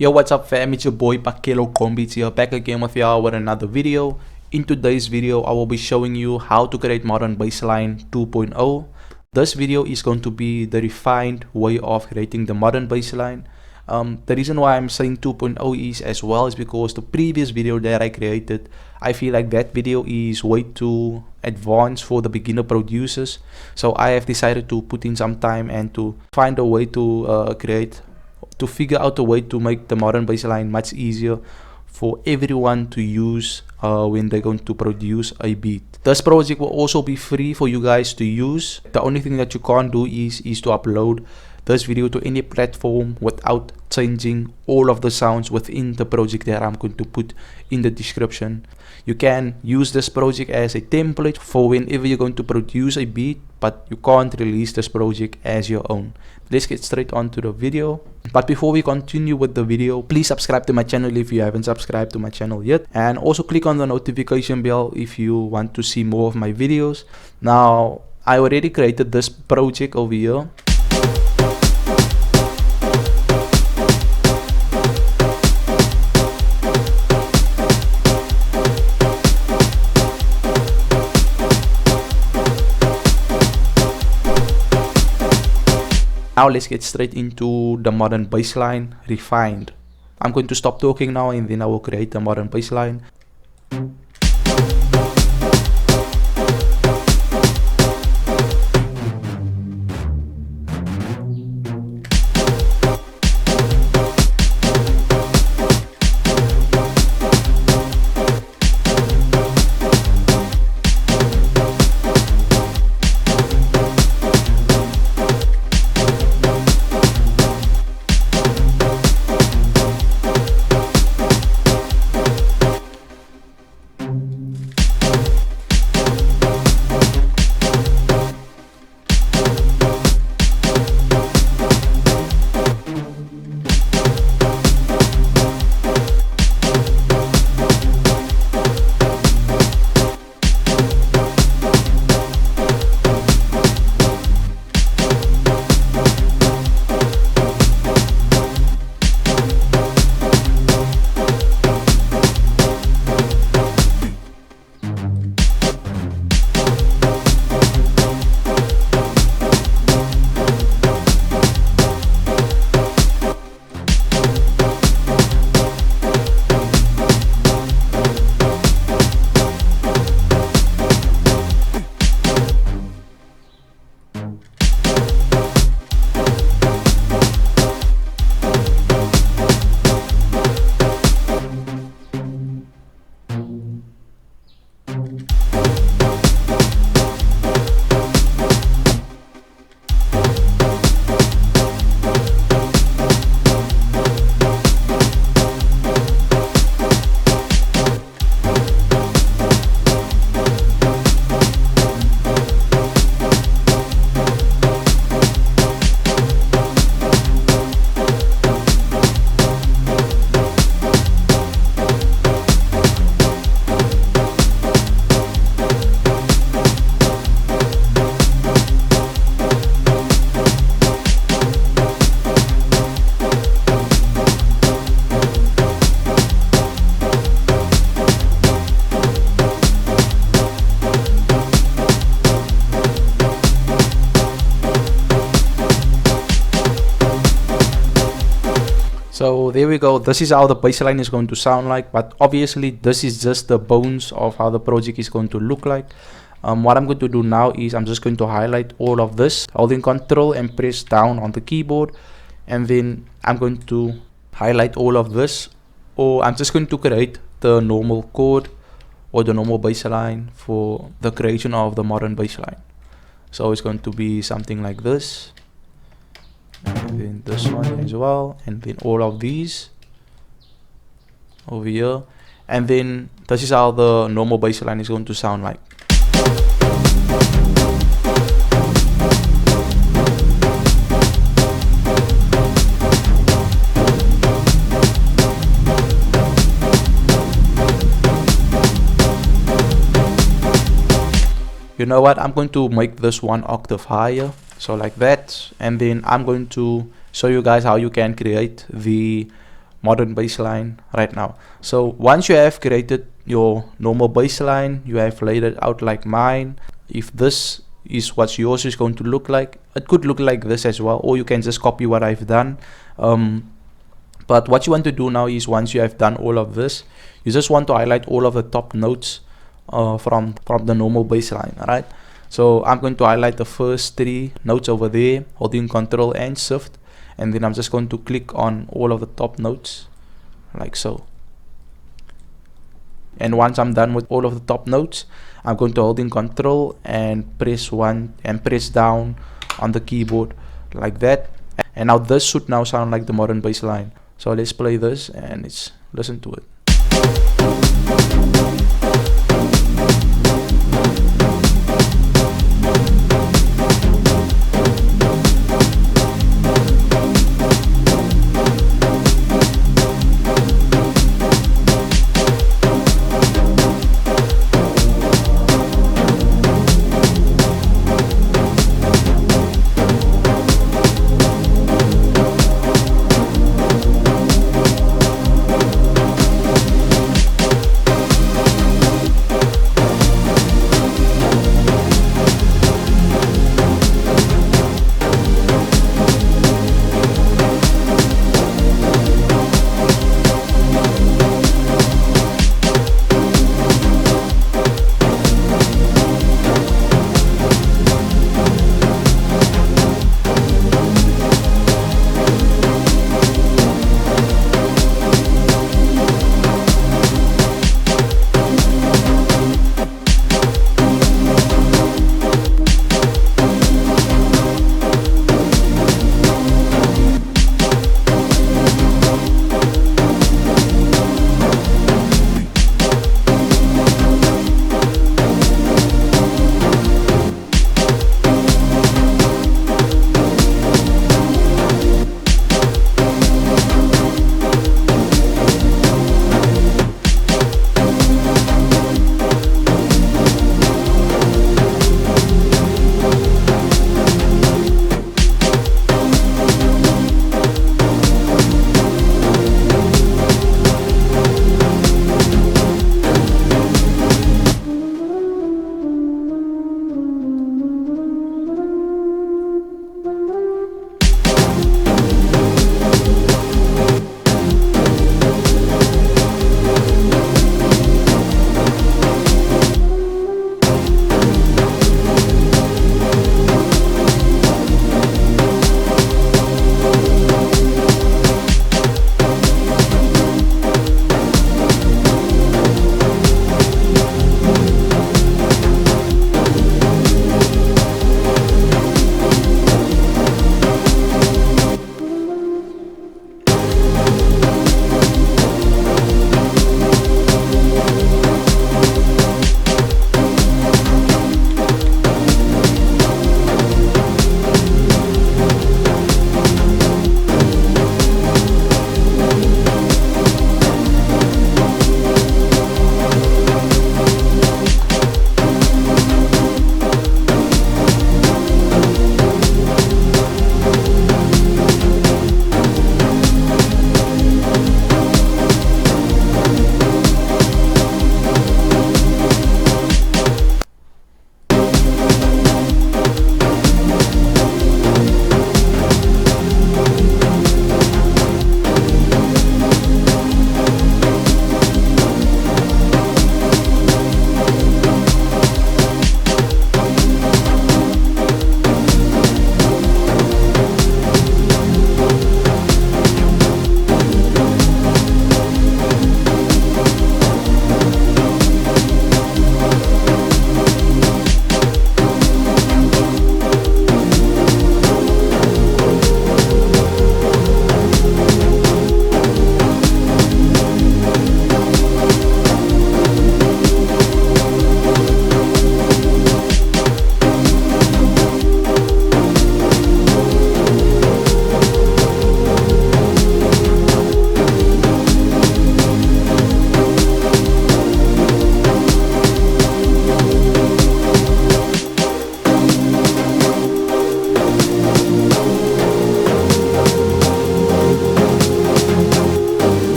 Yo, what's up fam, it's your boy Gqom here, back again with y'all with another video. In today's video, I will be showing you how to create modern Bassline 2.0. This video is going to be the refined way of creating the modern Bassline. The reason why I'm saying 2.0 is as well is because the previous video that I created, I feel like that video is way too advanced for the beginner producers. So I have decided to put in some time and to find a way to figure out a way to make the modern Bassline much easier for everyone to use when they're going to produce a beat. This project will also be free for you guys to use. The only thing that you can't do is to upload this video to any platform without changing all of the sounds within the project that I'm going to put in the description. You can use this project as a template for whenever you're going to produce a beat, but you can't release this project as your own. Let's get straight on to the video. But before we continue with the video, please subscribe to my channel if you haven't subscribed to my channel yet, and also click on the notification bell if you want to see more of my videos. Now, I already created this project over here. Now let's get straight into the modern Bassline refined. I'm going to stop talking now and then I will create the modern Bassline. So there we go, this is how the Bassline is going to sound like, but obviously this is just the bones of how the project is going to look like. What I'm going to do now is I'm just going to highlight all of this, holding Control and press down on the keyboard, and then I'm going to highlight all of this, or I'm just going to create the normal chord or the normal Bassline for the creation of the modern Bassline. So it's going to be something like this. And then this one as well, and then all of these over here, and then this is how the normal Bassline is going to sound like. you know what, I'm going to make this 1 octave higher, so like that, and then I'm going to show you guys how you can create the modern bassline right now. So once you have created your normal bassline, you have laid it out like mine. If this is what yours is going to look like, it could look like this as well, or you can just copy what I've done. But what you want to do now is, once you have done all of this, you just want to highlight all of the top notes from the normal bassline. Alright, so I'm going to highlight the first 3 notes over there, holding Control and Shift, and then I'm just going to click on all of the top notes like so. And once I'm done with all of the top notes, I'm going to hold in Control and press 1 and press down on the keyboard like that. And now this should now sound like the modern bassline. So let's play this and let's listen to it.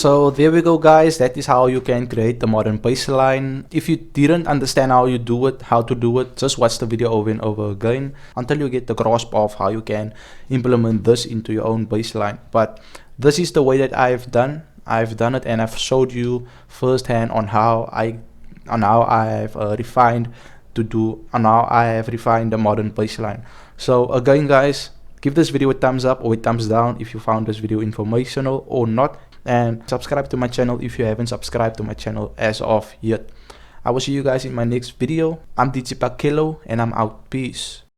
So there we go guys, that is how you can create the modern baseline. If you didn't understand how to do it, just watch the video over and over again until you get the grasp of how you can implement this into your own baseline. But this is the way that I've done it, and I've showed you firsthand on how I've refined the modern baseline. So again guys, give this video a thumbs up or a thumbs down if you found this video informational or not, and subscribe to my channel if you haven't subscribed to my channel as of yet. I will see you guys in my next video. I'm DJ Pakelo and I'm out. Peace.